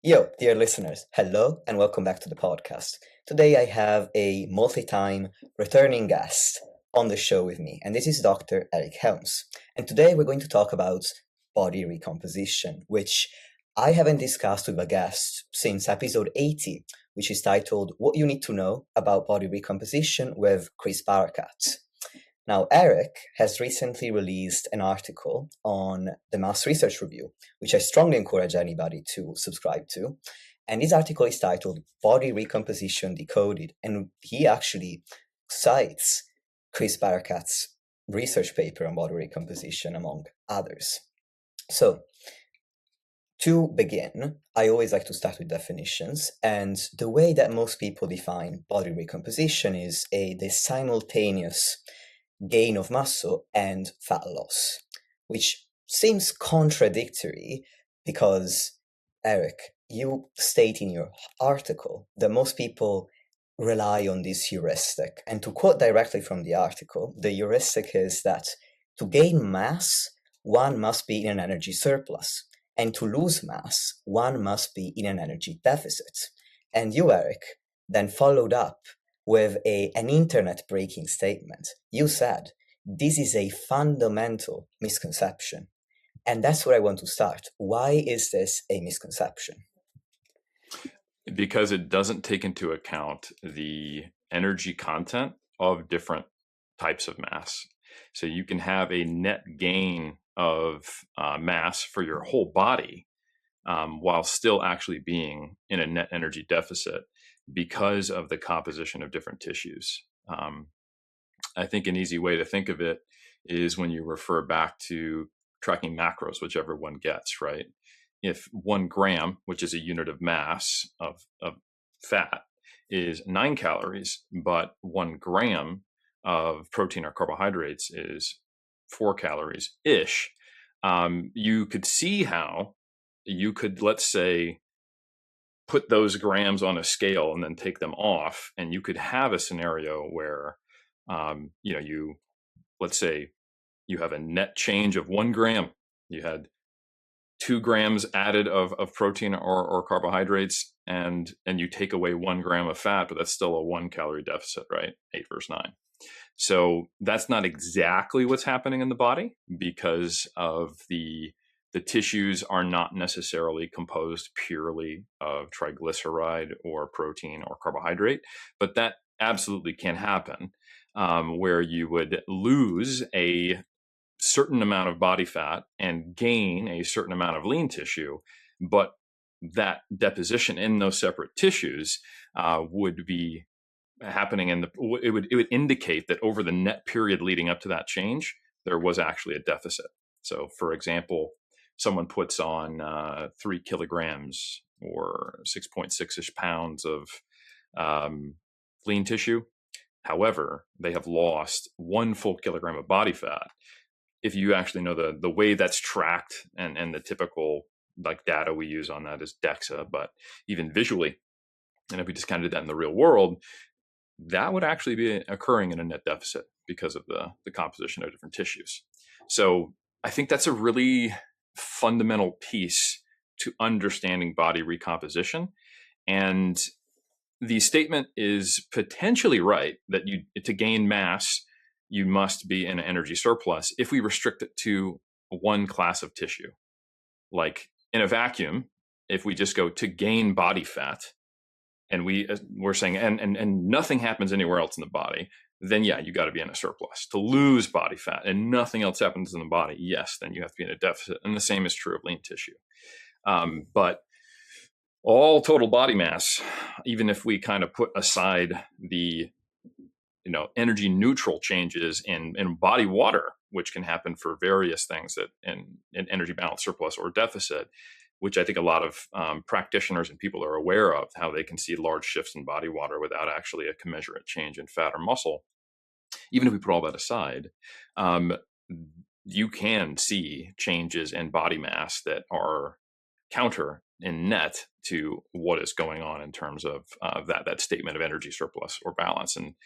Yo, dear listeners, hello and welcome back to the podcast. Today I have a multi-time returning guest on the show with me, and this is Dr. Eric Helms. And today we're going to talk about body recomposition, which I haven't discussed with a guest since episode 80, which is titled What You Need to Know About Body Recomposition with Chris Barakat. Now, Eric has recently released an article on the Mass Research Review, which I strongly encourage anybody to subscribe to. And this article is titled Body Recomposition Decoded. And he actually cites Chris Barakat's research paper on body recomposition, among others. So, to begin, I always like to start with definitions. And the way that most people define body recomposition is the simultaneous gain of muscle and fat loss, which seems contradictory because, Eric, you state in your article that most people rely on this heuristic. And to quote directly from the article, the heuristic is that to gain mass, one must be in an energy surplus, and to lose mass, one must be in an energy deficit. And you, Eric, then followed up with an internet-breaking statement. You said, this is a fundamental misconception. And that's where I want to start. Why is this a misconception? Because it doesn't take into account the energy content of different types of mass. So you can have a net gain of mass for your whole body while still actually being in a net energy deficit because of the composition of different tissues. I think an easy way to think of it is when you refer back to tracking macros, whichever one gets, right? If 1 gram, which is a unit of mass of fat, is 9 calories, but 1 gram of protein or carbohydrates is 4 calories-ish, you could see how you could, let's say, put those grams on a scale and then take them off, and you could have a scenario where, let's say you have a net change of 1 gram. You had 2 grams added of protein or carbohydrates, and you take away 1 gram of fat, but that's still a 1 calorie deficit, right? 8 versus 9. So that's not exactly what's happening in the body because of the tissues are not necessarily composed purely of triglyceride or protein or carbohydrate, but that absolutely can happen where you would lose a certain amount of body fat and gain a certain amount of lean tissue, but that deposition in those separate tissues would be happening it would indicate that over the net period leading up to that change, there was actually a deficit. So, for example, someone puts on 3 kilograms or 6.6-ish pounds of lean tissue. However, they have lost 1 full kilogram of body fat. If you actually know the way that's tracked and the typical data we use on that is DEXA, but even visually, and if we just kind of did that in the real world, that would actually be occurring in a net deficit because of the composition of different tissues. So I think that's a really fundamental piece to understanding body recomposition. And the statement is potentially right that to gain mass, you must be in an energy surplus if we restrict it to one class of tissue. Like in a vacuum, if we just go to gain body fat, and we're saying and nothing happens anywhere else in the body, then yeah, you got to be in a surplus. To lose body fat and nothing else happens in the body, yes, then you have to be in a deficit. And the same is true of lean tissue. But all total body mass, even if we kind of put aside the energy neutral changes in body water, which can happen for various things that in energy balance surplus or deficit, which I think a lot of practitioners and people are aware of, how they can see large shifts in body water without actually a commensurate change in fat or muscle. Even if we put all that aside, you can see changes in body mass that are counter in net to what is going on in terms of that statement of energy surplus or balance. And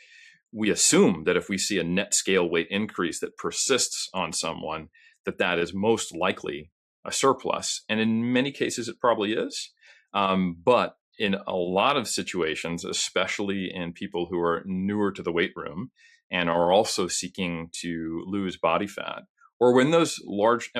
we assume that if we see a net scale weight increase that persists on someone, that is most likely a surplus. And in many cases, it probably is. But in a lot of situations, especially in people who are newer to the weight room and are also seeking to lose body fat, or when there's large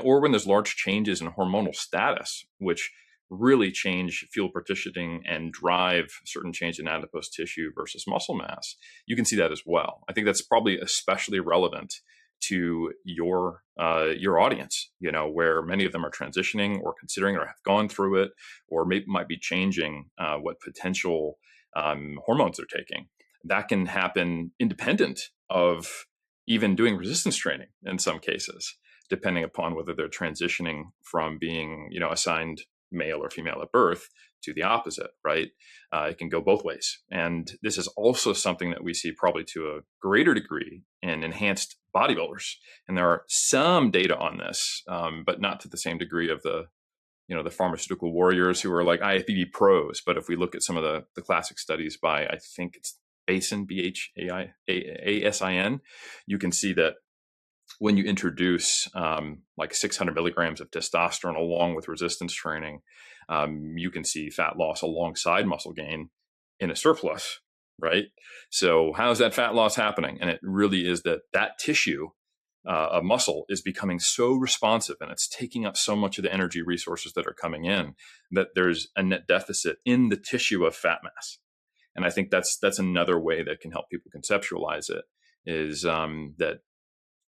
changes in hormonal status, which really change fuel partitioning and drive certain change in adipose tissue versus muscle mass, you can see that as well. I think that's probably especially relevant to your audience, where many of them are transitioning or considering or have gone through it, or might be changing what potential hormones they're taking. That can happen independent of even doing resistance training in some cases, depending upon whether they're transitioning from being, assigned male or female at birth to the opposite, right? It can go both ways. And this is also something that we see probably to a greater degree in enhanced bodybuilders. And there are some data on this, but not to the same degree of the pharmaceutical warriors who are like IFBB pros. But if we look at some of the classic studies by, I think it's Basin, Basin, you can see that when you introduce like 600 milligrams of testosterone along with resistance training, you can see fat loss alongside muscle gain in a surplus, right? So how's that fat loss happening? And it really is that tissue of muscle is becoming so responsive and it's taking up so much of the energy resources that are coming in that there's a net deficit in the tissue of fat mass. And I think that's another way that can help people conceptualize it, is that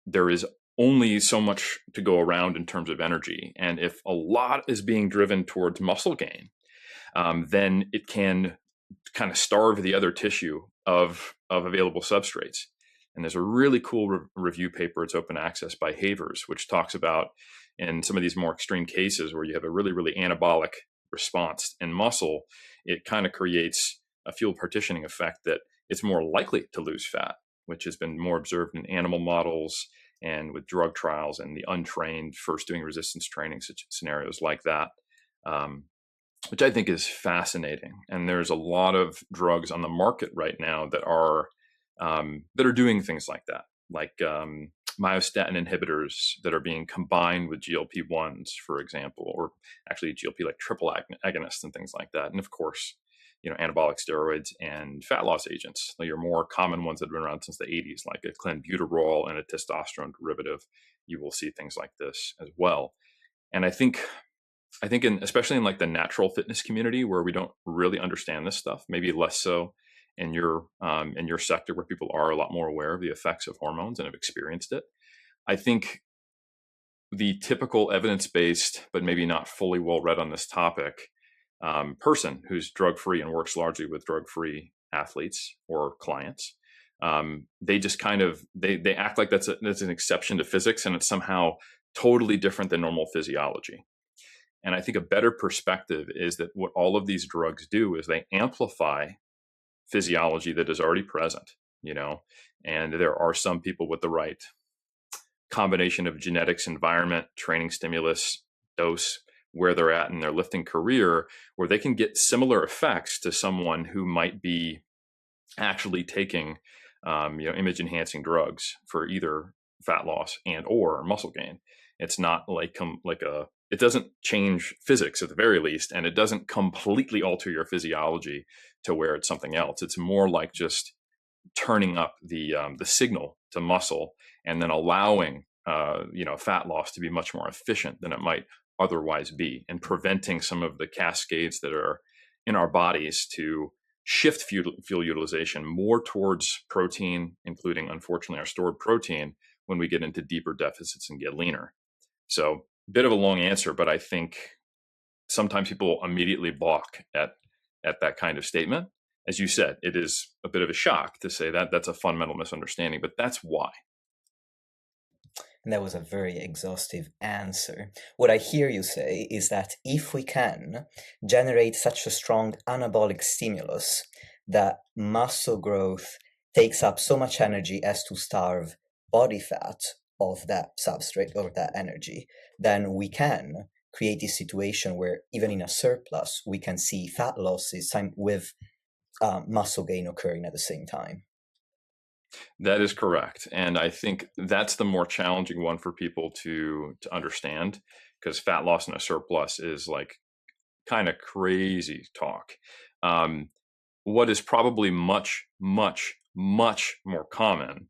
there is only so much to go around in terms of energy. And if a lot is being driven towards muscle gain, then it can kind of starve the other tissue of available substrates. And there's a really cool review paper, it's open access, by Havers, which talks about in some of these more extreme cases where you have a really, really anabolic response in muscle, it kind of creates a fuel partitioning effect that it's more likely to lose fat, which has been more observed in animal models and with drug trials and the untrained first doing resistance training scenarios like that, which I think is fascinating. And there's a lot of drugs on the market right now that are doing things like that, like myostatin inhibitors that are being combined with GLP-1s, for example, or actually GLP like triple agonists and things like that. And of course, anabolic steroids and fat loss agents, like your more common ones that have been around since the 80s, like a clenbuterol and a testosterone derivative. You will see things like this as well. And I think especially in like the natural fitness community where we don't really understand this stuff, maybe less so in your sector where people are a lot more aware of the effects of hormones and have experienced it. I think the typical evidence-based, but maybe not fully well read on this topic, person who's drug-free and works largely with drug-free athletes or clients, they just kind of, they act like that's an exception to physics and it's somehow totally different than normal physiology. And I think a better perspective is that what all of these drugs do is they amplify physiology that is already present, and there are some people with the right combination of genetics, environment, training stimulus, dose, where they're at in their lifting career, where they can get similar effects to someone who might be actually taking, image enhancing drugs for either fat loss and or muscle gain. It's not it doesn't change physics at the very least, and it doesn't completely alter your physiology to where it's something else. It's more like just turning up the signal to muscle and then allowing fat loss to be much more efficient than it might otherwise be, and preventing some of the cascades that are in our bodies to shift fuel utilization more towards protein, including, unfortunately, our stored protein when we get into deeper deficits and get leaner. So, bit of a long answer, but I think sometimes people immediately balk at that kind of statement. As you said, it is a bit of a shock to say that that's a fundamental misunderstanding, but that's why. And that was a very exhaustive answer. What I hear you say is that if we can generate such a strong anabolic stimulus that muscle growth takes up so much energy as to starve body fat of that substrate or that energy, then we can create this situation where even in a surplus, we can see fat losses with muscle gain occurring at the same time. That is correct. And I think that's the more challenging one for people to understand, because fat loss in a surplus is like kind of crazy talk. What is probably much, much, much more common,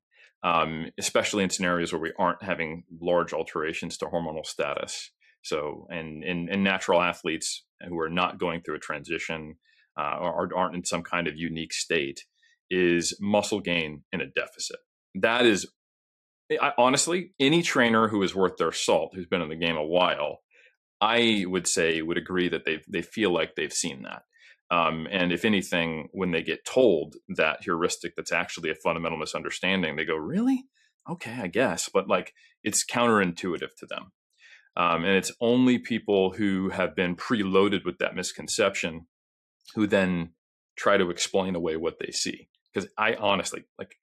especially in scenarios where we aren't having large alterations to hormonal status. So, in natural athletes who are not going through a transition or aren't in some kind of unique state, is muscle gain in a deficit. That is, honestly, any trainer who is worth their salt, who's been in the game a while, I would say would agree that they feel like they've seen that. And if anything, when they get told that heuristic that's actually a fundamental misunderstanding, they go, really? Okay, I guess. But like, it's counterintuitive to them. And it's only people who have been preloaded with that misconception who then try to explain away what they see. Because I honestly, like,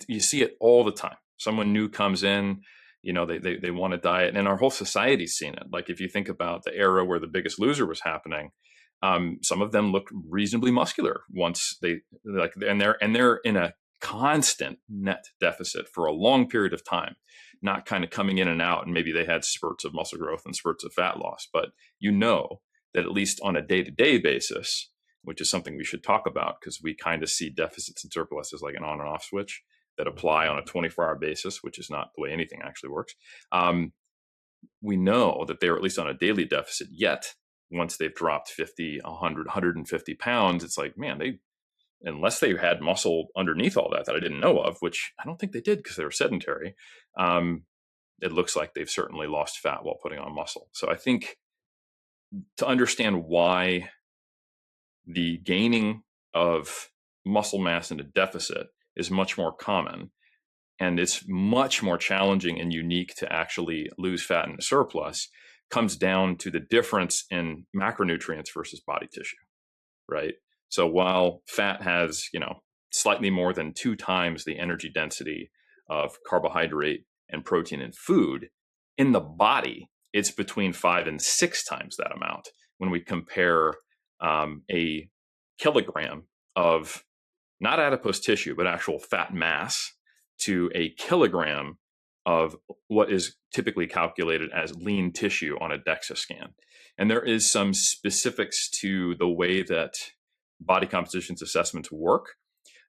you see it all the time. Someone new comes in, they want a diet, and our whole society's seen it. Like, if you think about the era where The Biggest Loser was happening, some of them looked reasonably muscular once and they're in a constant net deficit for a long period of time, not kind of coming in and out. And maybe they had spurts of muscle growth and spurts of fat loss, but that at least on a day-to-day basis, which is something we should talk about because we kind of see deficits and surplus as like an on and off switch that apply on a 24-hour basis, which is not the way anything actually works. We know that they're at least on a daily deficit, yet once they've dropped 50, 100, 150 pounds, it's like, man, unless they had muscle underneath all that I didn't know of, which I don't think they did because they were sedentary, it looks like they've certainly lost fat while putting on muscle. So I think to understand why the gaining of muscle mass in a deficit is much more common, and it's much more challenging and unique to actually lose fat in a surplus, comes down to the difference in macronutrients versus body tissue, right? So while fat has, slightly more than 2 times the energy density of carbohydrate and protein in food, in the body, it's between 5 and 6 times that amount when we compare a kilogram of not adipose tissue, but actual fat mass to a kilogram of what is typically calculated as lean tissue on a DEXA scan. And there is some specifics to the way that body compositions assessments work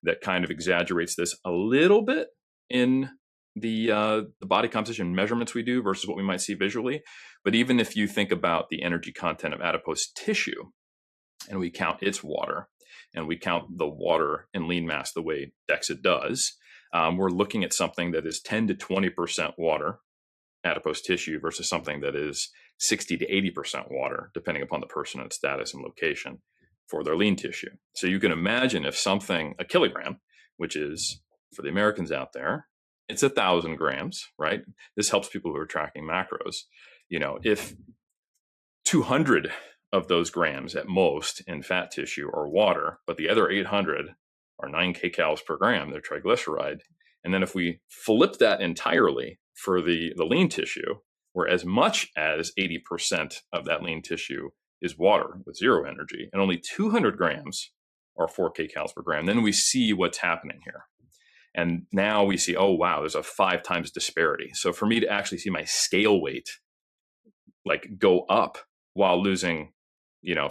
that kind of exaggerates this a little bit in the body composition measurements we do versus what we might see visually. But even if you think about the energy content of adipose tissue, and we count its water, and we count the water in lean mass the way DEXA does, we're looking at something that is 10 to 20% water, adipose tissue, versus something that is 60 to 80% water, depending upon the person and status and location for their lean tissue. So you can imagine if a kilogram, which is, for the Americans out there, it's 1,000 grams, right? This helps people who are tracking macros. If 200 of those grams at most in fat tissue are water, but the other 800 are 9 kcals per gram, they're triglyceride. And then if we flip that entirely for the lean tissue, where as much as 80% of that lean tissue is water with zero energy, and only 200 grams are 4 kcals per gram, then we see what's happening here. And now we see, oh, wow, there's a 5 times disparity. So for me to actually see my scale weight go up while losing,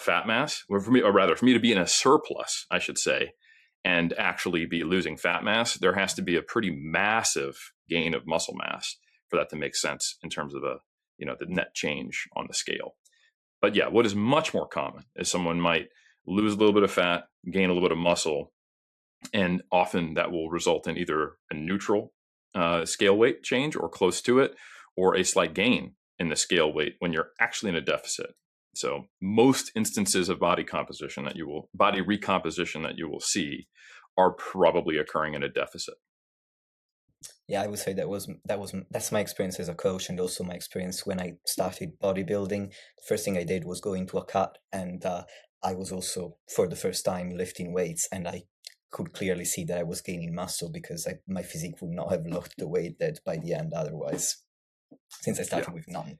fat mass, or for me to be in a surplus, I should say, and actually be losing fat mass, there has to be a pretty massive gain of muscle mass for that to make sense in terms of the net change on the scale. But yeah, what is much more common is someone might lose a little bit of fat, gain a little bit of muscle, and often that will result in either a neutral scale weight change or close to it, or a slight gain in the scale weight when you're actually in a deficit. So most instances of body recomposition that you will see are probably occurring in a deficit. Yeah, I would say that's my experience as a coach, and also my experience when I started bodybuilding. The first thing I did was go into a cut, and I was also for the first time lifting weights, and I could clearly see that I was gaining muscle because my physique would not have looked the way it did by the end otherwise, since I started with none.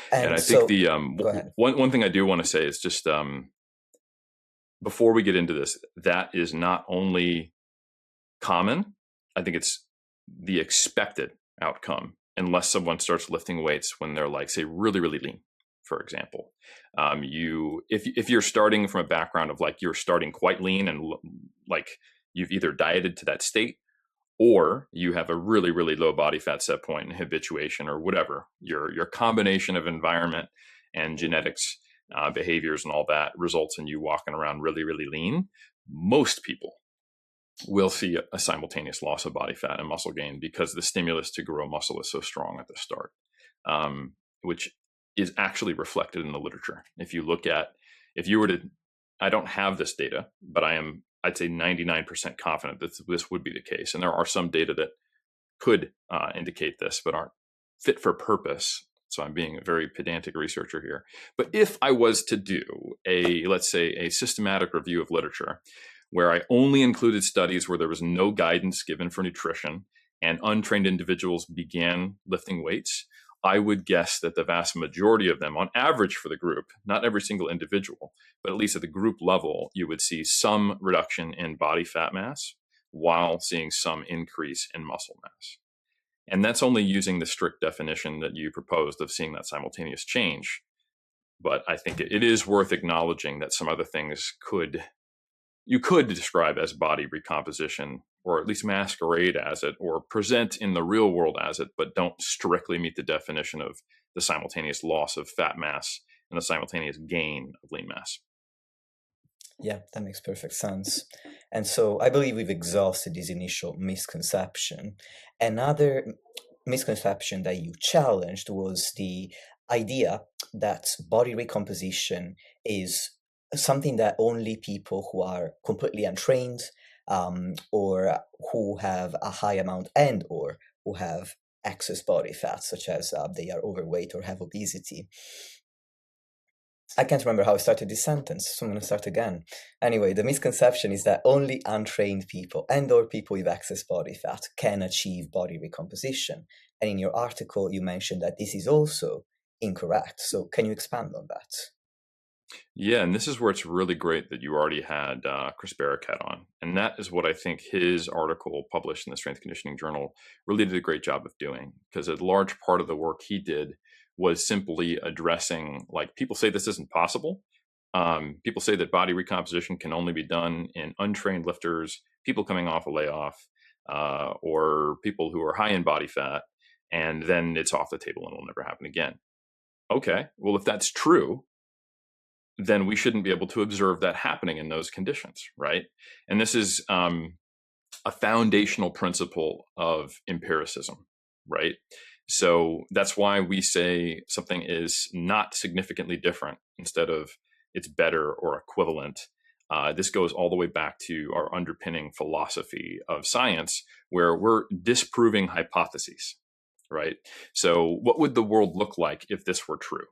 And I think the one thing I do want to say is just before we get into this, that is not only common, I think it's the expected outcome, unless someone starts lifting weights when they're say really, really lean for example. If you're starting from a background of like you're starting quite lean and like you've either dieted to that state, or you have a really, really low body fat set point and habituation or whatever, your combination of environment and genetics, behaviors and all that results in you walking around really, really lean, most people will see a simultaneous loss of body fat and muscle gain because the stimulus to grow muscle is so strong at the start, which is actually reflected in the literature. If you were to, I don't have this data, but I'd say 99% confident that this would be the case. And there are some data that could indicate this, but aren't fit for purpose. So I'm being a very pedantic researcher here. But if I was to do let's say a systematic review of literature where I only included studies where there was no guidance given for nutrition and untrained individuals began lifting weights, I would guess that the vast majority of them, on average for the group, not every single individual, but at least at the group level, you would see some reduction in body fat mass while seeing some increase in muscle mass. And that's only using the strict definition that you proposed of seeing that simultaneous change. But I think it is worth acknowledging that some other things you could describe as body recomposition, or at least masquerade as it, or present in the real world as it, but don't strictly meet the definition of the simultaneous loss of fat mass and the simultaneous gain of lean mass. Yeah, that makes perfect sense. And so I believe we've exhausted this initial misconception. Another misconception that you challenged was the idea that body recomposition is something that only people who are completely untrained, or who have a high amount or who have excess body fat, such as they are overweight or have obesity. I can't remember how I started this sentence, so I'm going to start again. Anyway, the misconception is that only untrained people or people with excess body fat can achieve body recomposition. And in your article, you mentioned that this is also incorrect. So can you expand on that? Yeah, and this is where it's really great that you already had Chris Barakat on. And that is what I think his article published in the Strength Conditioning Journal really did a great job of doing, because a large part of the work he did was simply addressing, like, people say this isn't possible. People say that body recomposition can only be done in untrained lifters, people coming off a layoff, or people who are high in body fat, and then it's off the table and it'll never happen again. Okay, well, if that's true, then we shouldn't be able to observe that happening in those conditions, right? And this is a foundational principle of empiricism, right? So that's why we say something is not significantly different instead of it's better or equivalent. This goes all the way back to our underpinning philosophy of science, where we're disproving hypotheses, right? So what would the world look like if this were true?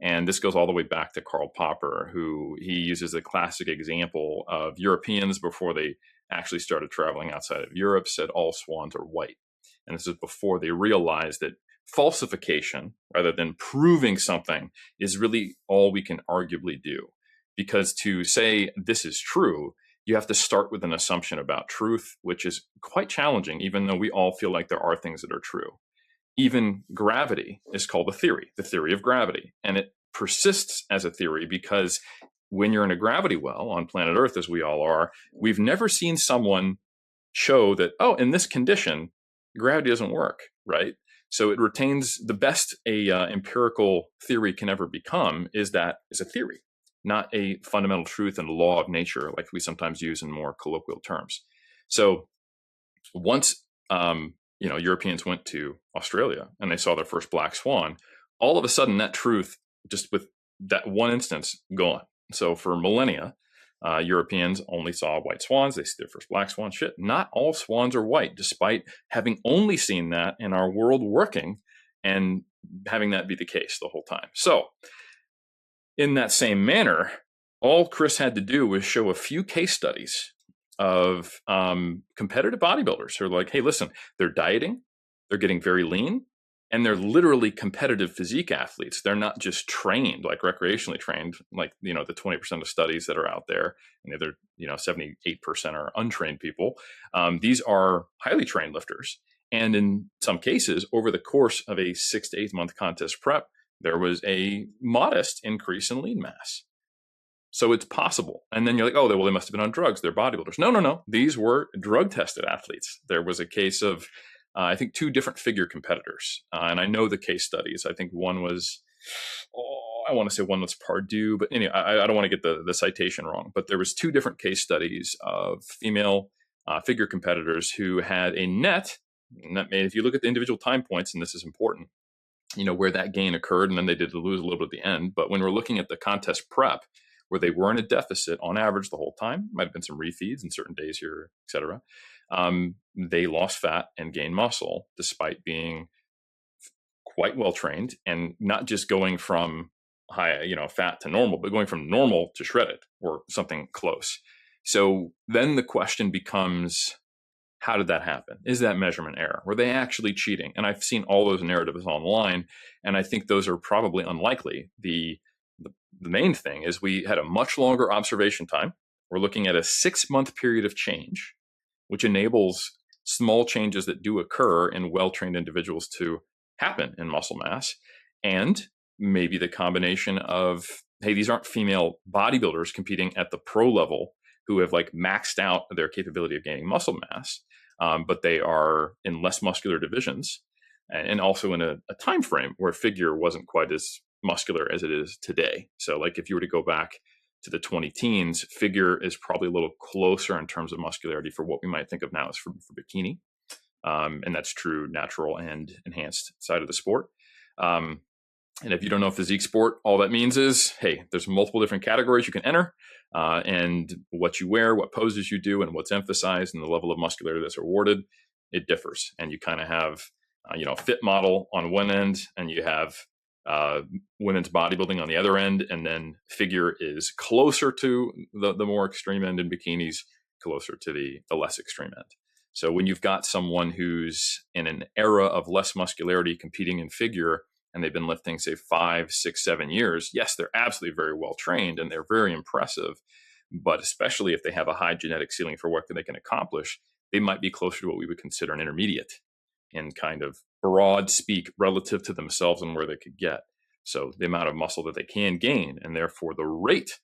And this goes all the way back to Karl Popper, who he uses a classic example of Europeans before they actually started traveling outside of Europe said all swans are white. And this is before they realized that falsification, rather than proving something, is really all we can arguably do. Because to say this is true, you have to start with an assumption about truth, which is quite challenging, even though we all feel like there are things that are true. Even gravity is called a theory, the theory of gravity. And it persists as a theory because when you're in a gravity well on planet Earth, as we all are, we've never seen someone show that, oh, in this condition, gravity doesn't work, right? So it retains the best empirical theory can ever become is that it's a theory, not a fundamental truth and law of nature like we sometimes use in more colloquial terms. So once Europeans went to Australia and they saw their first black swan, all of a sudden that truth, just with that one instance, gone. So for millennia, Europeans only saw white swans. They see their first black swan. Shit, not all swans are white, despite having only seen that in our world working and having that be the case the whole time. So in that same manner, all Chris had to do was show a few case studies of competitive bodybuilders who are like, hey, listen, they're dieting, they're getting very lean, and they're literally competitive physique athletes. They're not just trained, like recreationally trained, like, the 20% of studies that are out there, and the other, 78% are untrained people. These are highly trained lifters. And in some cases, over the course of a 6 to 8 month contest prep, there was a modest increase in lean mass. So it's possible. And then you're like, oh, well, they must have been on drugs. They're bodybuilders. No. These were drug-tested athletes. There was a case of, I think, 2 different figure competitors. And I know the case studies. I think one was, I want to say one was Pardue. But anyway, I don't want to get the citation wrong. But there was 2 different case studies of female figure competitors who had a net made, if you look at the individual time points, and this is important, where that gain occurred, and then they did lose a little bit at the end. But when we're looking at the contest prep, where they were in a deficit on average the whole time, might have been some refeeds in certain days here, et cetera, they lost fat and gained muscle despite being quite well trained, and not just going from high, fat to normal, but going from normal to shredded or something close. So then the question becomes, how did that happen? Is that measurement error? Were they actually cheating? And I've seen all those narratives online, and I think those are probably unlikely. The main thing is we had a much longer observation time. We're looking at a 6-month period of change, which enables small changes that do occur in well-trained individuals to happen in muscle mass. And maybe the combination of, hey, these aren't female bodybuilders competing at the pro level who have like maxed out their capability of gaining muscle mass, but they are in less muscular divisions, and also in a time frame where figure wasn't quite as muscular as it is today. So like if you were to go back to the 20-teens, figure is probably a little closer in terms of muscularity for what we might think of now as for bikini. And that's true natural and enhanced side of the sport. And if you don't know physique sport, all that means is, hey, there's multiple different categories you can enter, and what you wear, what poses you do, and what's emphasized and the level of muscularity that's rewarded, it differs. And you kind of have, fit model on one end, and you have women's bodybuilding on the other end, and then figure is closer to the more extreme end, and bikinis closer to the less extreme end. So when you've got someone who's in an era of less muscularity competing in figure, and they've been lifting, say, 5, 6, 7 years, yes, they're absolutely very well trained and they're very impressive. But especially if they have a high genetic ceiling for what they can accomplish, they might be closer to what we would consider an intermediate in kind of broad speak relative to themselves and where they could get. So the amount of muscle that they can gain, and therefore the rate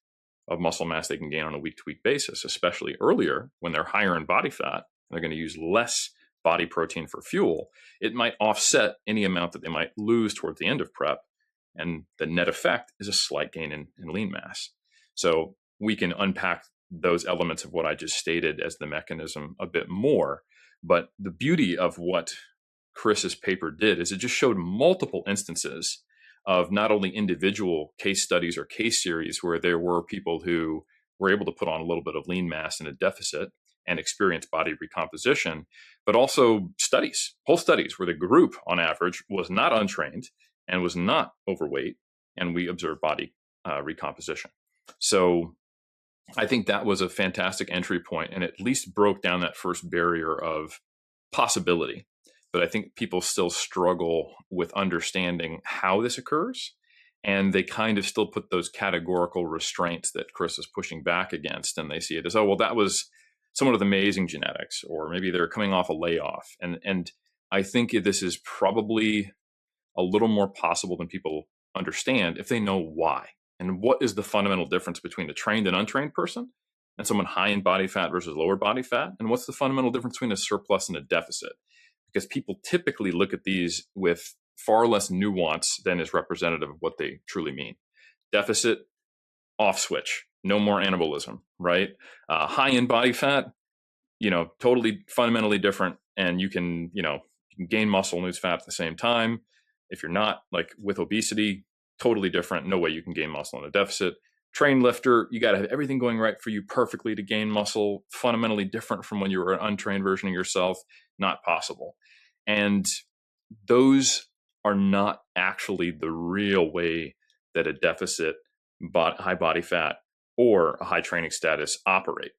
of muscle mass they can gain on a week-to-week basis, especially earlier when they're higher in body fat, they're going to use less body protein for fuel, it might offset any amount that they might lose towards the end of prep. And the net effect is a slight gain in lean mass. So we can unpack those elements of what I just stated as the mechanism a bit more. But the beauty of what Chris's paper did is it just showed multiple instances of not only individual case studies or case series where there were people who were able to put on a little bit of lean mass in a deficit and experience body recomposition, but also whole studies where the group on average was not untrained and was not overweight, and we observed body recomposition. So I think that was a fantastic entry point, and at least broke down that first barrier of possibility. But I think people still struggle with understanding how this occurs, and they kind of still put those categorical restraints that Chris is pushing back against, and they see it as, oh, well, that was someone with amazing genetics, or maybe they're coming off a layoff. And I think this is probably a little more possible than people understand if they know why. And what is the fundamental difference between a trained and untrained person and someone high in body fat versus lower body fat? And what's the fundamental difference between a surplus and a deficit? Because people typically look at these with far less nuance than is representative of what they truly mean. Deficit, off switch, no more anabolism, right? High in body fat, totally fundamentally different. And you can gain muscle and lose fat at the same time. If you're not, like with obesity, totally different. No way you can gain muscle in a deficit. Trained lifter, you got to have everything going right for you perfectly to gain muscle. Fundamentally different from when you were an untrained version of yourself. Not possible. And those are not actually the real way that a deficit, high body fat, or a high training status operate.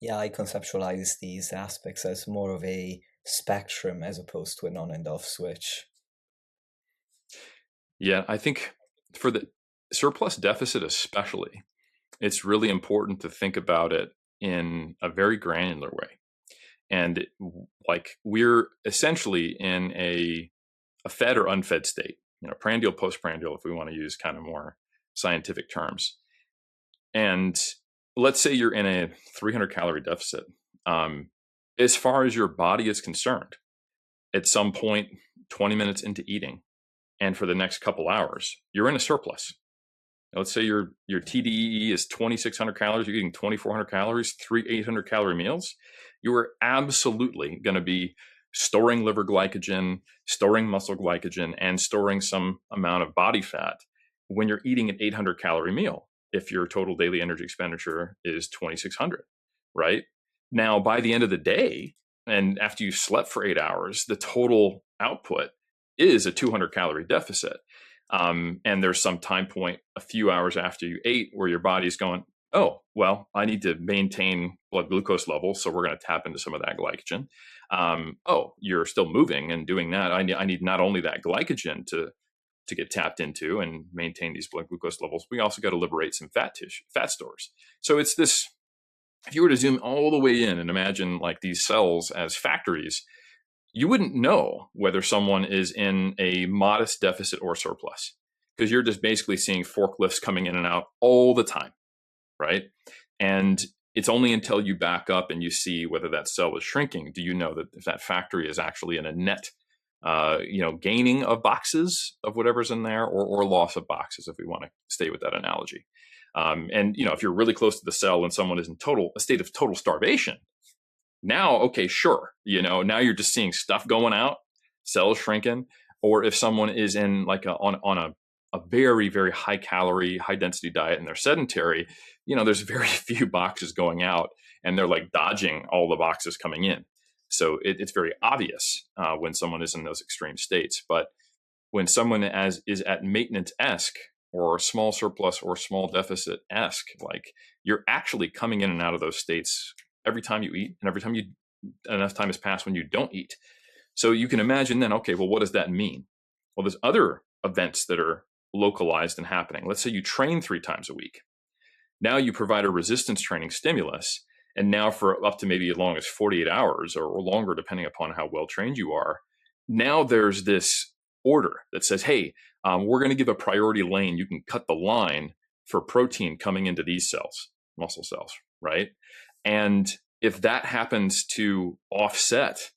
Yeah, I conceptualize these aspects as more of a spectrum as opposed to an on and off switch. Yeah, I think for the surplus deficit especially, it's really important to think about it in a very granular way. And like we're essentially in a a fed or unfed state, prandial, postprandial, if we want to use kind of more scientific terms. And let's say you're in a 300 calorie deficit. As far as your body is concerned, at some point, 20 minutes into eating, and for the next couple hours, you're in a surplus. Let's say your TDEE is 2,600 calories, you're eating 2,400 calories, 800 calorie meals. You are absolutely going to be storing liver glycogen, storing muscle glycogen, and storing some amount of body fat when you're eating an 800 calorie meal, if your total daily energy expenditure is 2,600, right? Now, by the end of the day, and after you slept for 8 hours, the total output is a 200 calorie deficit. And there's some time point a few hours after you ate where your body's going, oh, well, I need to maintain blood glucose levels, so we're going to tap into some of that glycogen. Oh, you're still moving and doing that. I need not only that glycogen to get tapped into and maintain these blood glucose levels, we also got to liberate some fat stores. So it's this, if you were to zoom all the way in and imagine like these cells as factories, you wouldn't know whether someone is in a modest deficit or surplus, because you're just basically seeing forklifts coming in and out all the time, right? And it's only until you back up and you see whether that cell is shrinking do you know that if that factory is actually in a net gaining of boxes of whatever's in there, or loss of boxes, if we want to stay with that analogy. And if you're really close to the cell and someone is in a state of total starvation, now, okay, sure, now you're just seeing stuff going out, cells shrinking. Or if someone is in like on a very, very high calorie, high density diet and they're sedentary, there's very few boxes going out and they're like dodging all the boxes coming in. So it's very obvious when someone is in those extreme states. But when someone is at maintenance-esque or small surplus or small deficit-esque, like you're actually coming in and out of those states every time you eat and every time enough time has passed when you don't eat. So you can imagine then, okay, well, what does that mean? Well, there's other events that are localized and happening. Let's say you train 3 times a week. Now you provide a resistance training stimulus. And now for up to maybe as long as 48 hours or longer, depending upon how well trained you are, now there's this order that says, hey, we're going to give a priority lane. You can cut the line for protein coming into these cells, muscle cells, right? And if that happens to offset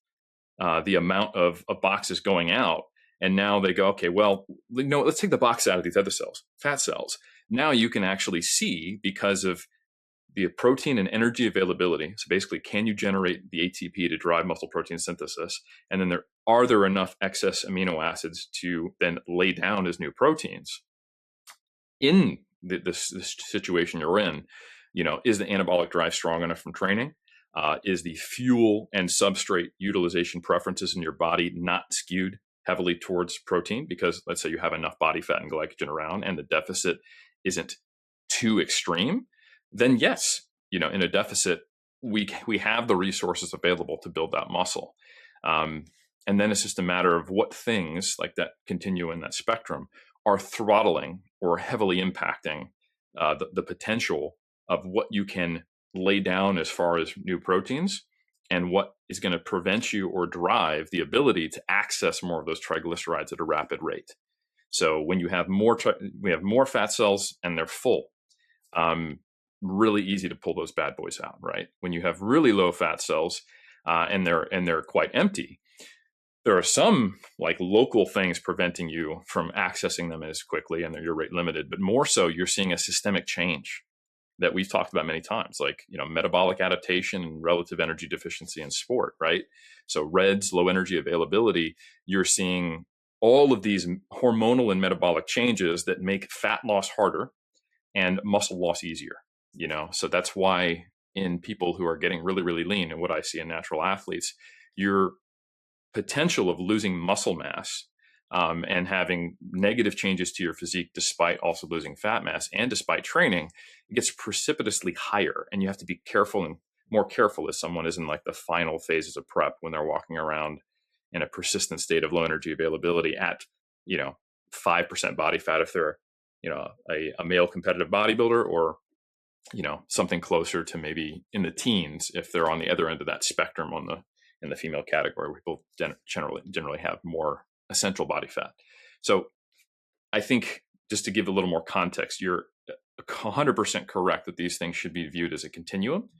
the amount of boxes going out, and now they go, okay, well, let's take the box out of these other cells, fat cells. Now you can actually see, because of the protein and energy availability. So basically, can you generate the ATP to drive muscle protein synthesis? And then are there enough excess amino acids to then lay down as new proteins? In this situation you're in, is the anabolic drive strong enough from training? Is the fuel and substrate utilization preferences in your body not skewed heavily towards protein? Because let's say you have enough body fat and glycogen around and the deficit isn't too extreme, then yes, in a deficit, we have the resources available to build that muscle. And then it's just a matter of what things like that continue in that spectrum are throttling or heavily impacting the potential of what you can lay down as far as new proteins, and what is going to prevent you or drive the ability to access more of those triglycerides at a rapid rate. So when you have we have more fat cells and they're full, really easy to pull those bad boys out, right? When you have really low fat cells and they're quite empty, there are some like local things preventing you from accessing them as quickly, and they're rate limited. But more so, you're seeing a systemic change that we've talked about many times, like metabolic adaptation and relative energy deficiency in sport, right? So REDS, low energy availability, you're seeing all of these hormonal and metabolic changes that make fat loss harder and muscle loss easier. So that's why in people who are getting really, really lean, and what I see in natural athletes, your potential of losing muscle mass and having negative changes to your physique despite also losing fat mass and despite training, it gets precipitously higher. And you have to be careful and more careful as someone is in like the final phases of prep when they're walking around in a persistent state of low energy availability at 5% body fat if they're a male competitive bodybuilder, or something closer to maybe in the teens if they're on the other end of that spectrum in the female category, where people generally have more essential body fat. So I think, just to give a little more context, you're 100% correct that these things should be viewed as a continuum,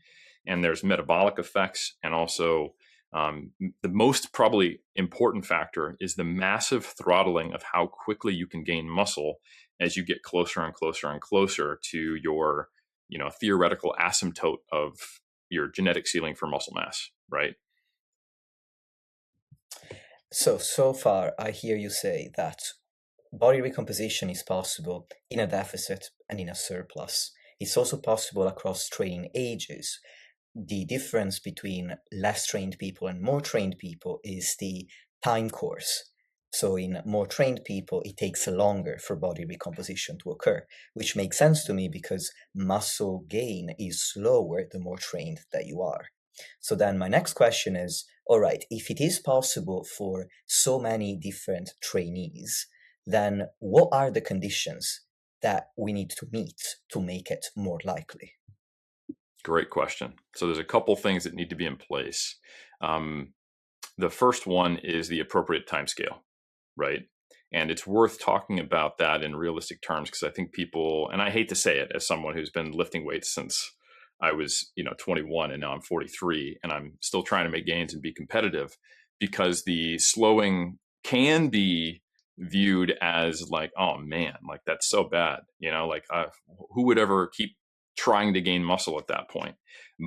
and there's metabolic effects, and also the most probably important factor is the massive throttling of how quickly you can gain muscle as you get closer and closer and closer to your, theoretical asymptote of your genetic ceiling for muscle mass, right? So far, I hear you say that body recomposition is possible in a deficit and in a surplus. It's also possible across training ages. The difference between less trained people and more trained people is the time course. So in more trained people, it takes longer for body recomposition to occur, which makes sense to me because muscle gain is slower the more trained that you are. So then my next question is, all right, if it is possible for so many different trainees, then what are the conditions that we need to meet to make it more likely? Great question. So there's a couple things that need to be in place. The first one is the appropriate time scale, right? And it's worth talking about that in realistic terms, because I think people, and I hate to say it as someone who's been lifting weights since I was, 21, and now I'm 43, and I'm still trying to make gains and be competitive, because the slowing can be viewed as like, oh man, like that's so bad, who would ever keep trying to gain muscle at that point?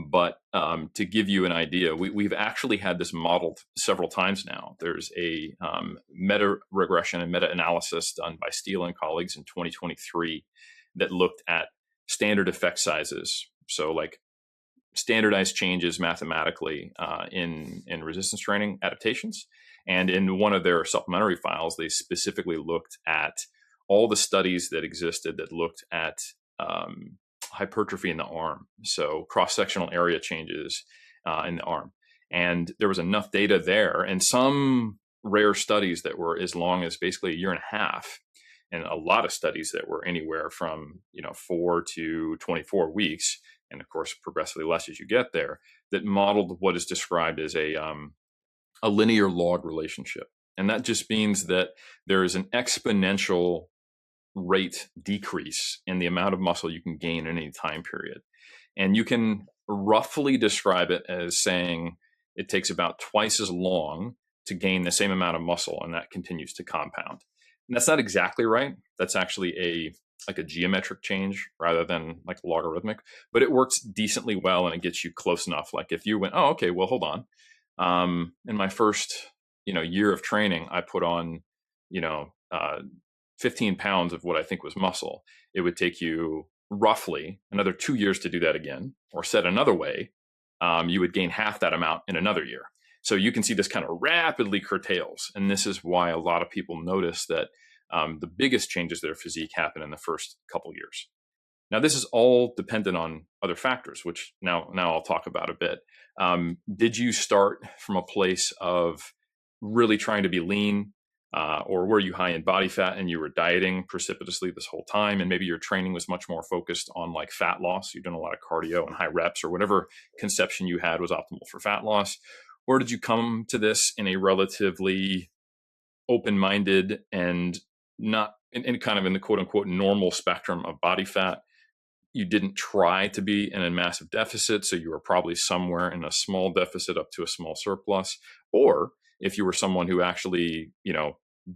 But to give you an idea, we've actually had this modeled several times now. There's a meta regression and meta analysis done by Steele and colleagues in 2023 that looked at standard effect sizes. So like standardized changes mathematically in resistance training adaptations. And in one of their supplementary files, they specifically looked at all the studies that existed that looked at hypertrophy in the arm, so cross-sectional area changes in the arm. And there was enough data there, and some rare studies that were as long as basically a year and a half, and a lot of studies that were anywhere from 4 to 24 weeks, and of course progressively less as you get there, that modeled what is described as a linear log relationship. And that just means that there is an exponential rate decrease in the amount of muscle you can gain in any time period. And you can roughly describe it as saying it takes about twice as long to gain the same amount of muscle, and that continues to compound. And that's not exactly right. That's actually a geometric change rather than like logarithmic, but it works decently well, and it gets you close enough. Like if you went, oh, okay, well, hold on. In my first, year of training, I put on, 15 pounds of what I think was muscle. It would take you roughly another 2 years to do that again, or said another way, you would gain half that amount in another year. So you can see this kind of rapidly curtails. And this is why a lot of people notice that the biggest changes to their physique happen in the first couple years. Now, this is all dependent on other factors, which now I'll talk about a bit. Did you start from a place of really trying to be lean? Or were you high in body fat and you were dieting precipitously this whole time, and maybe your training was much more focused on like fat loss? You've done a lot of cardio and high reps, or whatever conception you had was optimal for fat loss. Or did you come to this in a relatively open-minded and not in kind of in the quote unquote normal spectrum of body fat? You didn't try to be in a massive deficit, so you were probably somewhere in a small deficit up to a small surplus. Or if you were someone who actually,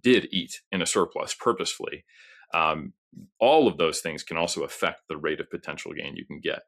did eat in a surplus purposefully, all of those things can also affect the rate of potential gain you can get.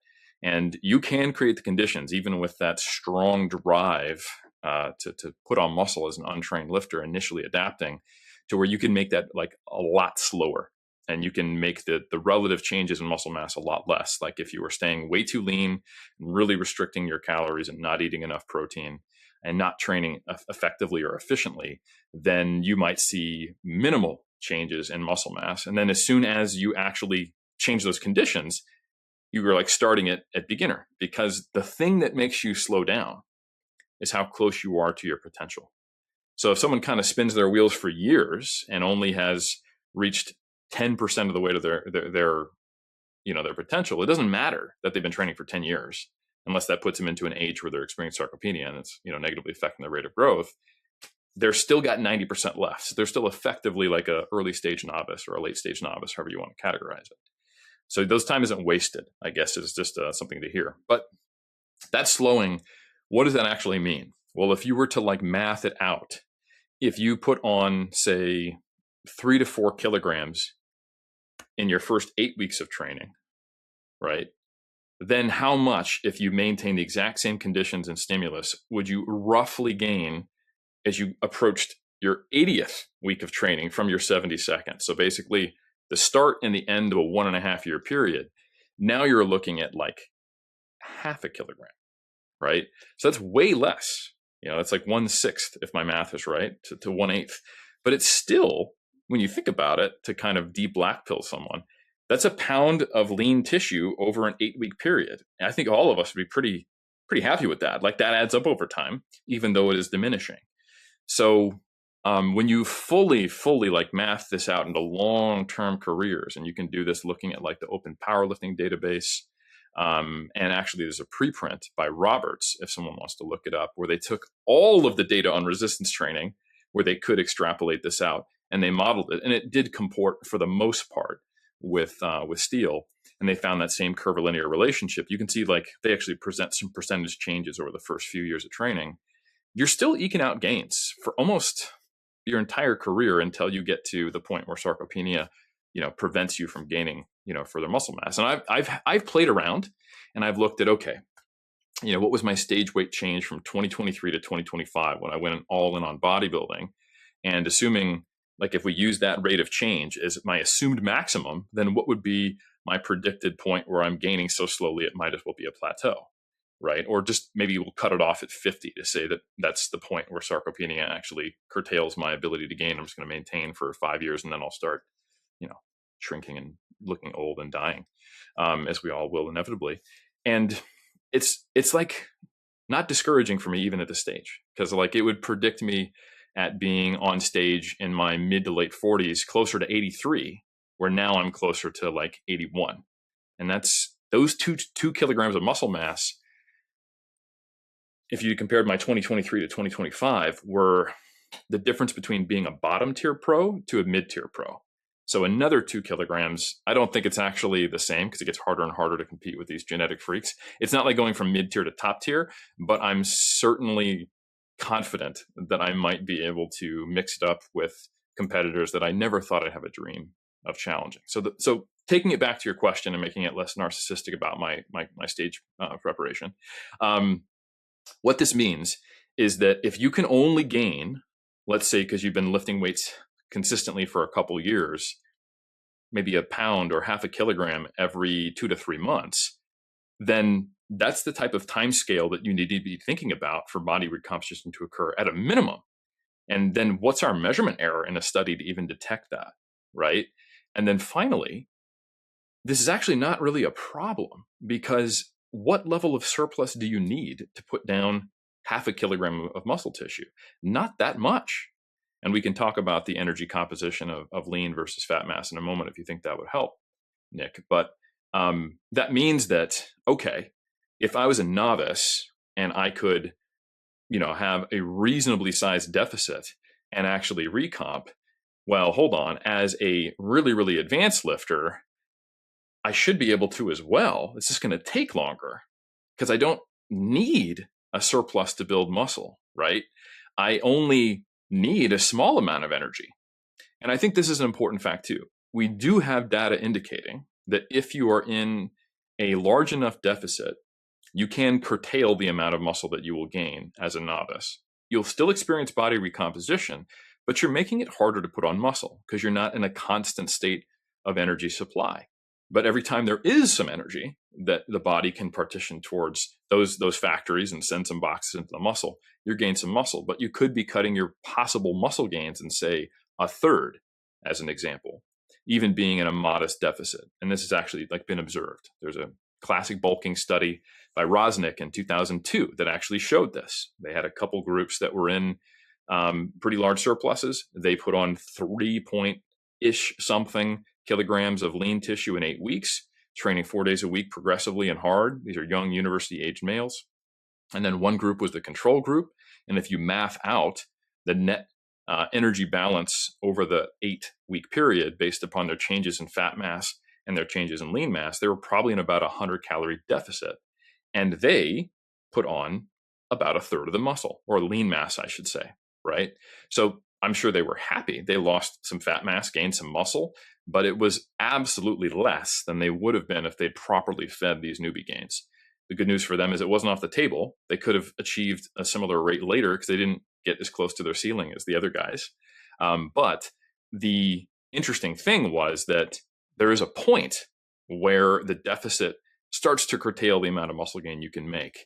And you can create the conditions, even with that strong drive to put on muscle as an untrained lifter, initially adapting, to where you can make that like a lot slower. And you can make the relative changes in muscle mass a lot less. Like if you were staying way too lean and really restricting your calories and not eating enough protein and not training effectively or efficiently, then you might see minimal changes in muscle mass. And then as soon as you actually change those conditions, you were like starting it at beginner, because the thing that makes you slow down is how close you are to your potential. So if someone kind of spins their wheels for years and only has reached 10% of the way to their potential, it doesn't matter that they've been training for 10 years, unless that puts them into an age where they're experiencing sarcopenia and it's, negatively affecting their rate of growth. they're still got 90% left. So they're still effectively like a early stage novice or a late stage novice, however you want to categorize it. So those time isn't wasted, I guess, is just something to hear. But that slowing, what does that actually mean? Well, if you were to like math it out, if you put on, say, 3 to 4 kilograms in your first 8 weeks of training, right? Then how much, if you maintain the exact same conditions and stimulus, would you roughly gain as you approached your 80th week of training from your 72nd? So basically, the start and the end of a 1.5 year period, now you're looking at like half a kilogram, right? So that's way less. It's like 1/6, if my math is right, to 1/8. But it's still, when you think about it, to kind of de-black pill someone, that's a pound of lean tissue over an 8-week period. And I think all of us would be pretty happy with that. Like that adds up over time, even though it is diminishing. So when you fully like math this out into long-term careers, and you can do this looking at like the Open Powerlifting database, and actually there's a preprint by Roberts, if someone wants to look it up, where they took all of the data on resistance training, where they could extrapolate this out, and they modeled it, and it did comport for the most part with steel, and they found that same curvilinear relationship. You can see like they actually present some percentage changes over the first few years of training. You're still eking out gains for almost your entire career until you get to the point where sarcopenia, prevents you from gaining, further muscle mass. And I've played around, and I've looked at, okay, what was my stage weight change from 2023 to 2025 when I went all in on bodybuilding, and assuming like if we use that rate of change as my assumed maximum, then what would be my predicted point where I'm gaining so slowly it might as well be a plateau, right? Or just maybe we'll cut it off at 50 to say that that's the point where sarcopenia actually curtails my ability to gain. I'm just going to maintain for 5 years, and then I'll start, shrinking and looking old and dying, as we all will inevitably. And it's like not discouraging for me even at this stage, because like it would predict me at being on stage in my mid to late 40s closer to 83, where now I'm closer to like 81. And that's those two kilograms of muscle mass. If you compared my 2023 to 2025, were the difference between being a bottom tier pro to a mid tier pro. So another 2 kilograms, I don't think it's actually the same, because it gets harder and harder to compete with these genetic freaks. It's not like going from mid tier to top tier, but I'm certainly confident that I might be able to mix it up with competitors that I never thought I'd have a dream of challenging. So taking it back to your question and making it less narcissistic about my stage preparation, what this means is that if you can only gain, let's say, because you've been lifting weights consistently for a couple years, maybe a pound or half a kilogram every 2 to 3 months, then that's the type of time scale that you need to be thinking about for body recomposition to occur at a minimum. And then what's our measurement error in a study to even detect that, right? And then finally, this is actually not really a problem, because what level of surplus do you need to put down half a kilogram of muscle tissue? Not that much. And we can talk about the energy composition of lean versus fat mass in a moment if you think that would help, Nick. But that means that, okay, if I was a novice and I could, have a reasonably sized deficit and actually recomp, well, hold on, as a really, really advanced lifter, I should be able to as well. It's just going to take longer because I don't need a surplus to build muscle, right? I only need a small amount of energy. And I think this is an important fact too. We do have data indicating that if you are in a large enough deficit, you can curtail the amount of muscle that you will gain as a novice. You'll still experience body recomposition, but you're making it harder to put on muscle because you're not in a constant state of energy supply. But every time there is some energy that the body can partition towards those factories and send some boxes into the muscle, you're gaining some muscle. But you could be cutting your possible muscle gains in, say, a third, as an example, even being in a modest deficit. And this has actually been observed. There's a classic bulking study by Rosnick in 2002 that actually showed this. They had a couple groups that were in pretty large surpluses. They put on 3-point-ish something kilograms of lean tissue in 8 weeks, training 4 days a week progressively and hard. These are young university-aged males. And then one group was the control group. And if you math out the net energy balance over the 8-week period based upon their changes in fat mass and their changes in lean mass, they were probably in about a 100-calorie deficit. And they put on about a third of the muscle, or lean mass, I should say, right? So I'm sure they were happy. They lost some fat mass, gained some muscle, but it was absolutely less than they would have been if they'd properly fed these newbie gains. The good news for them is it wasn't off the table. They could have achieved a similar rate later because they didn't get as close to their ceiling as the other guys. But the interesting thing was that there is a point where the deficit starts to curtail the amount of muscle gain you can make.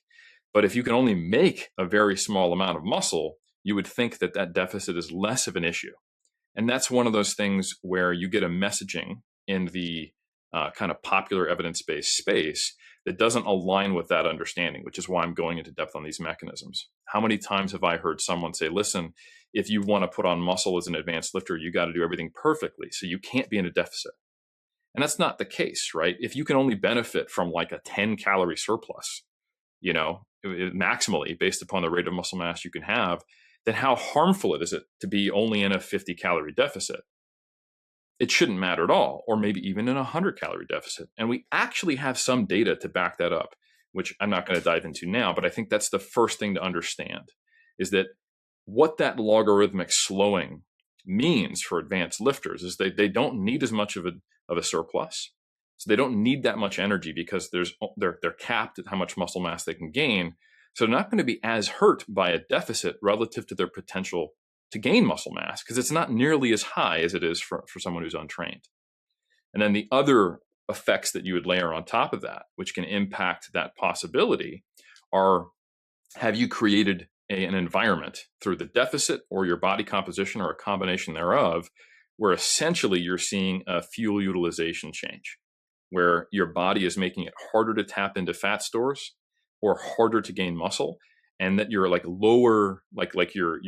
But if you can only make a very small amount of muscle, you would think that that deficit is less of an issue. And that's one of those things where you get a messaging in the kind of popular evidence-based space that doesn't align with that understanding, which is why I'm going into depth on these mechanisms. How many times have I heard someone say, listen, if you want to put on muscle as an advanced lifter, you got to do everything perfectly, so you can't be in a deficit. And that's not the case, right? If you can only benefit from like a 10-calorie surplus, maximally based upon the rate of muscle mass you can have, then how harmful is it to be only in a 50-calorie deficit? It shouldn't matter at all, or maybe even in a 100-calorie deficit. And we actually have some data to back that up, which I'm not going to dive into now, but I think that's the first thing to understand, is that what that logarithmic slowing means for advanced lifters is they don't need as much of a surplus. So they don't need that much energy because they're capped at how much muscle mass they can gain. So they're not going to be as hurt by a deficit relative to their potential to gain muscle mass because it's not nearly as high as it is for someone who's untrained. And then the other effects that you would layer on top of that, which can impact that possibility, are have you created an environment through the deficit or your body composition or a combination thereof, where essentially you're seeing a fuel utilization change, where your body is making it harder to tap into fat stores or harder to gain muscle, and that you're like lower, like your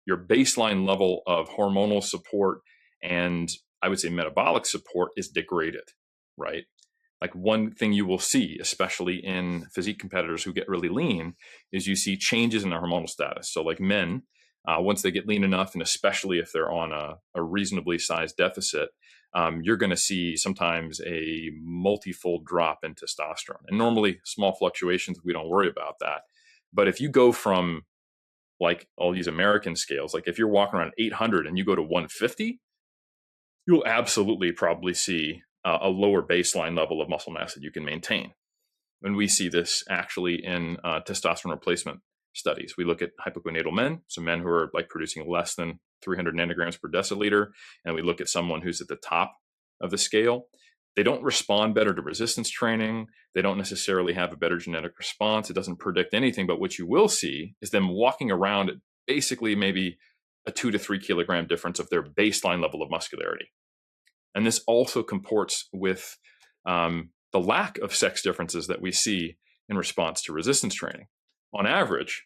baseline level of hormonal support and I would say metabolic support is degraded, right? Like one thing you will see, especially in physique competitors who get really lean, is you see changes in their hormonal status. So like men, once they get lean enough, and especially if they're on a reasonably sized deficit, you're going to see sometimes a multifold drop in testosterone. And normally small fluctuations, we don't worry about that. But if you go from like all these American scales, like if you're walking around 800 and you go to 150, you'll absolutely probably see a lower baseline level of muscle mass that you can maintain. And we see this actually in testosterone replacement studies. We look at hypogonatal men, so men who are like producing less than 300 nanograms per deciliter, and we look at someone who's at the top of the scale. They don't respond better to resistance training. They don't necessarily have a better genetic response. It doesn't predict anything, but what you will see is them walking around at basically maybe a 2 to 3 kilogram difference of their baseline level of muscularity. And this also comports with the lack of sex differences that we see in response to resistance training. On average,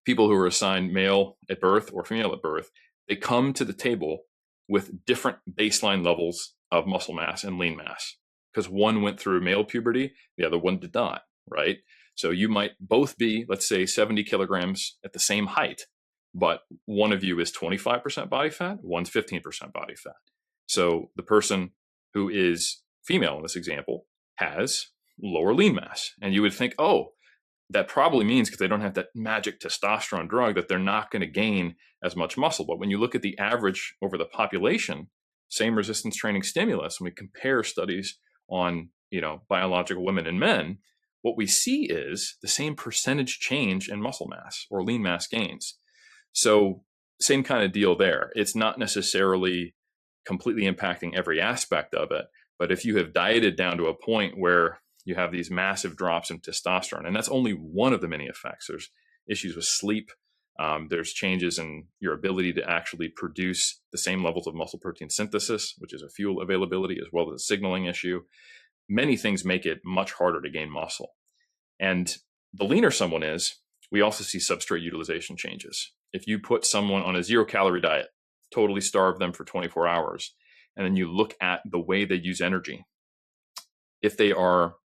people who are assigned male at birth or female at birth, they come to the table with different baseline levels of muscle mass and lean mass because one went through male puberty, the other one did not, right? So you might both be, let's say, 70 kilograms at the same height, but one of you is 25% body fat, one's 15% body fat. So the person who is female in this example has lower lean mass. And you would think, oh, that probably means because they don't have that magic testosterone drug that they're not going to gain as much muscle. But when you look at the average over the population, same resistance training stimulus, and we compare studies on, biological women and men, what we see is the same percentage change in muscle mass or lean mass gains. So same kind of deal there. It's not necessarily completely impacting every aspect of it, but if you have dieted down to a point where you have these massive drops in testosterone, and that's only one of the many effects. There's issues with sleep. There's changes in your ability to actually produce the same levels of muscle protein synthesis, which is a fuel availability as well as a signaling issue. Many things make it much harder to gain muscle. And the leaner someone is, we also see substrate utilization changes. If you put someone on a 0-calorie diet, totally starve them for 24 hours, and then you look at the way they use energy, if they are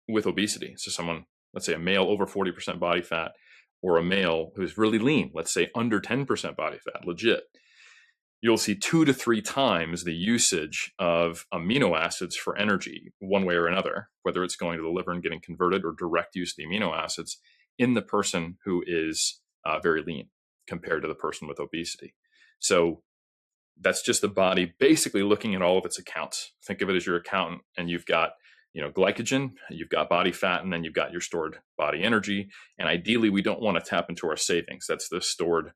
with obesity, so someone, let's say a male over 40% body fat or a male who's really lean, let's say under 10% body fat, legit, you'll see 2 to 3 times the usage of amino acids for energy, one way or another, whether it's going to the liver and getting converted or direct use of the amino acids in the person who is very lean compared to the person with obesity. So that's just the body basically looking at all of its accounts. Think of it as your accountant, and you've got glycogen, you've got body fat, and then you've got your stored body energy. And ideally, we don't want to tap into our savings. That's the stored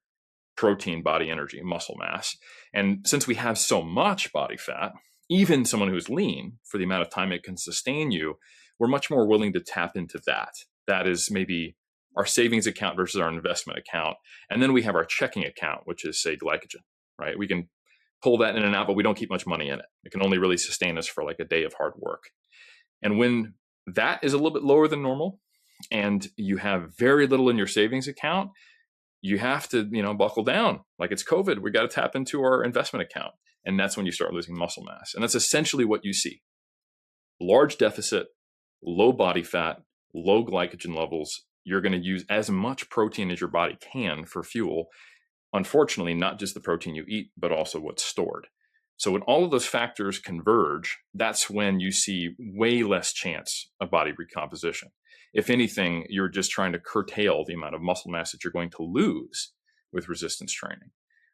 protein, body energy, muscle mass. And since we have so much body fat, even someone who's lean, for the amount of time it can sustain you, we're much more willing to tap into that. That is maybe our savings account versus our investment account. And then we have our checking account, which is, say, glycogen, right? We can pull that in and out, but we don't keep much money in it. It can only really sustain us for like a day of hard work. And when that is a little bit lower than normal and you have very little in your savings account, you have to, buckle down. Like it's COVID, we got to tap into our investment account. And that's when you start losing muscle mass. And that's essentially what you see. Large deficit, low body fat, low glycogen levels. You're going to use as much protein as your body can for fuel. Unfortunately, not just the protein you eat, but also what's stored. So when all of those factors converge, that's when you see way less chance of body recomposition. If anything, you're just trying to curtail the amount of muscle mass that you're going to lose with resistance training.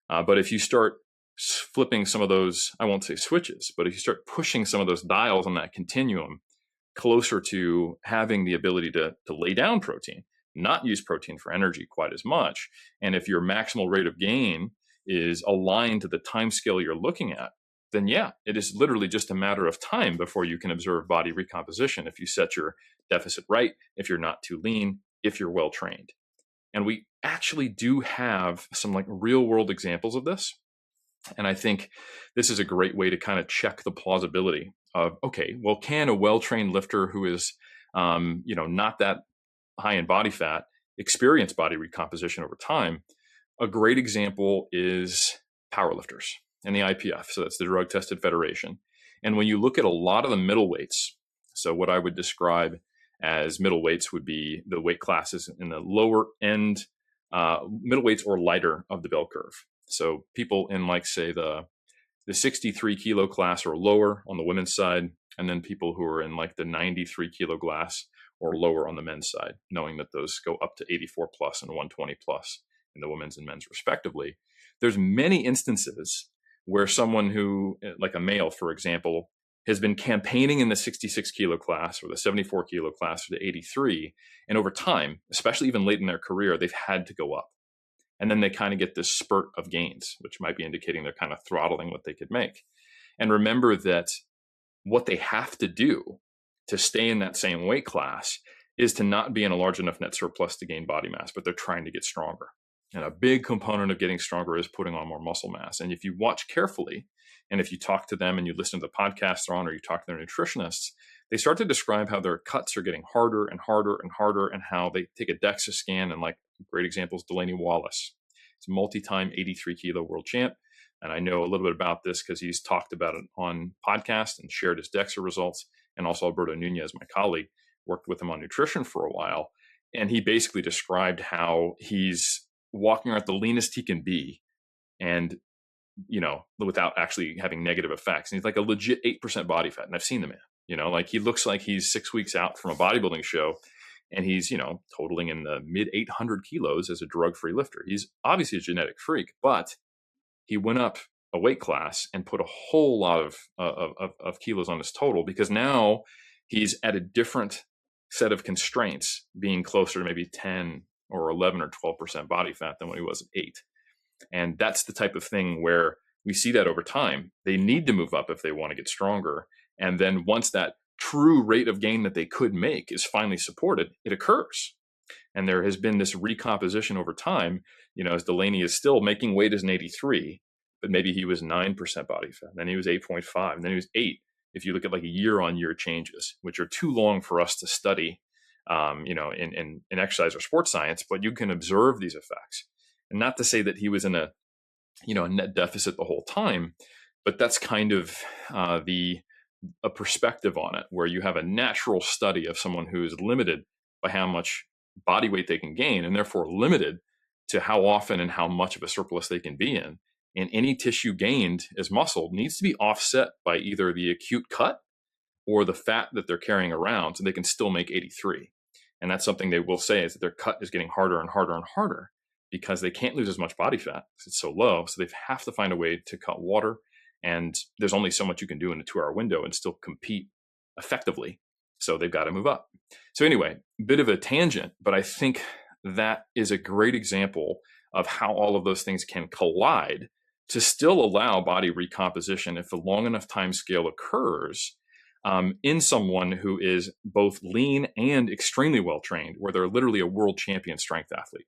But if you start flipping some of those, I won't say switches, but if you start pushing some of those dials on that continuum closer to having the ability to lay down protein, not use protein for energy quite as much, and if your maximal rate of gain is aligned to the time scale you're looking at, then yeah, it is literally just a matter of time before you can observe body recomposition if you set your deficit right, if you're not too lean, if you're well trained. And we actually do have some like real world examples of this. And I think this is a great way to kind of check the plausibility of, okay, well, can a well-trained lifter who is, not that high in body fat experience body recomposition over time? A great example is powerlifters and the IPF. So that's the Drug Tested Federation. And when you look at a lot of the middleweights, so what I would describe as middleweights would be the weight classes in the lower end, middleweights or lighter of the bell curve. So people in like, say, the 63 kilo class or lower on the women's side, and then people who are in like the 93 kilo class or lower on the men's side, knowing that those go up to 84 plus and 120 plus in the women's and men's respectively. There's many instances where someone who, like a male, for example, has been campaigning in the 66 kilo class or the 74 kilo class or the 83. And over time, especially even late in their career, they've had to go up. And then they kind of get this spurt of gains, which might be indicating they're kind of throttling what they could make. And remember that what they have to do to stay in that same weight class is to not be in a large enough net surplus to gain body mass, but they're trying to get stronger. And a big component of getting stronger is putting on more muscle mass. And if you watch carefully, and if you talk to them and you listen to the podcasts they're on, or you talk to their nutritionists, they start to describe how their cuts are getting harder and harder and harder, and how they take a DEXA scan. And like great examples, Delaney Wallace. He's a multi-time 83 kilo world champ. And I know a little bit about this because he's talked about it on podcast and shared his DEXA results. And also Alberto Nunez, my colleague, worked with him on nutrition for a while. And he basically described how he's walking around the leanest he can be and, without actually having negative effects. And he's like a legit 8% body fat. And I've seen the man, like he looks like he's 6 weeks out from a bodybuilding show. And he's, totaling in the mid 800 kilos as a drug-free lifter. He's obviously a genetic freak, but he went up a weight class and put a whole lot of kilos on his total, because now he's at a different set of constraints, being closer to maybe 10 or 11 or 12% body fat than when he was at 8. And that's the type of thing where we see that over time. They need to move up if they want to get stronger. And then once that true rate of gain that they could make is finally supported, it occurs. And there has been this recomposition over time, as Delaney is still making weight as an 83, but maybe he was 9% body fat, then he was 8.5, and then he was 8. If you look at like year-on-year changes, which are too long for us to study, in exercise or sports science, but you can observe these effects. And not to say that he was in a net deficit the whole time, but that's kind of a perspective on it, where you have a natural study of someone who is limited by how much body weight they can gain, and therefore limited to how often and how much of a surplus they can be in. And any tissue gained as muscle needs to be offset by either the acute cut or the fat that they're carrying around, so they can still make 83. And that's something they will say, is that their cut is getting harder and harder and harder because they can't lose as much body fat because it's so low. So they have to find a way to cut water. And there's only so much you can do in a 2-hour window and still compete effectively. So they've got to move up. So anyway, bit of a tangent, but I think that is a great example of how all of those things can collide to still allow body recomposition if a long enough time scale occurs in someone who is both lean and extremely well trained, where they're literally a world champion strength athlete.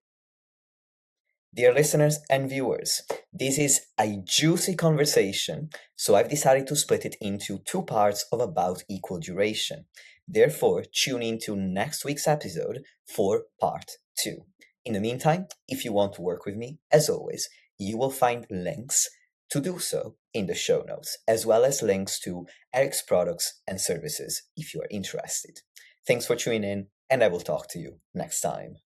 Dear listeners and viewers, this is a juicy conversation, so I've decided to split it into 2 parts of about equal duration. Therefore, tune in to next week's episode for part 2. In the meantime, if you want to work with me, as always, you will find links to do so in the show notes, as well as links to Eric's products and services if you are interested. Thanks for tuning in, and I will talk to you next time.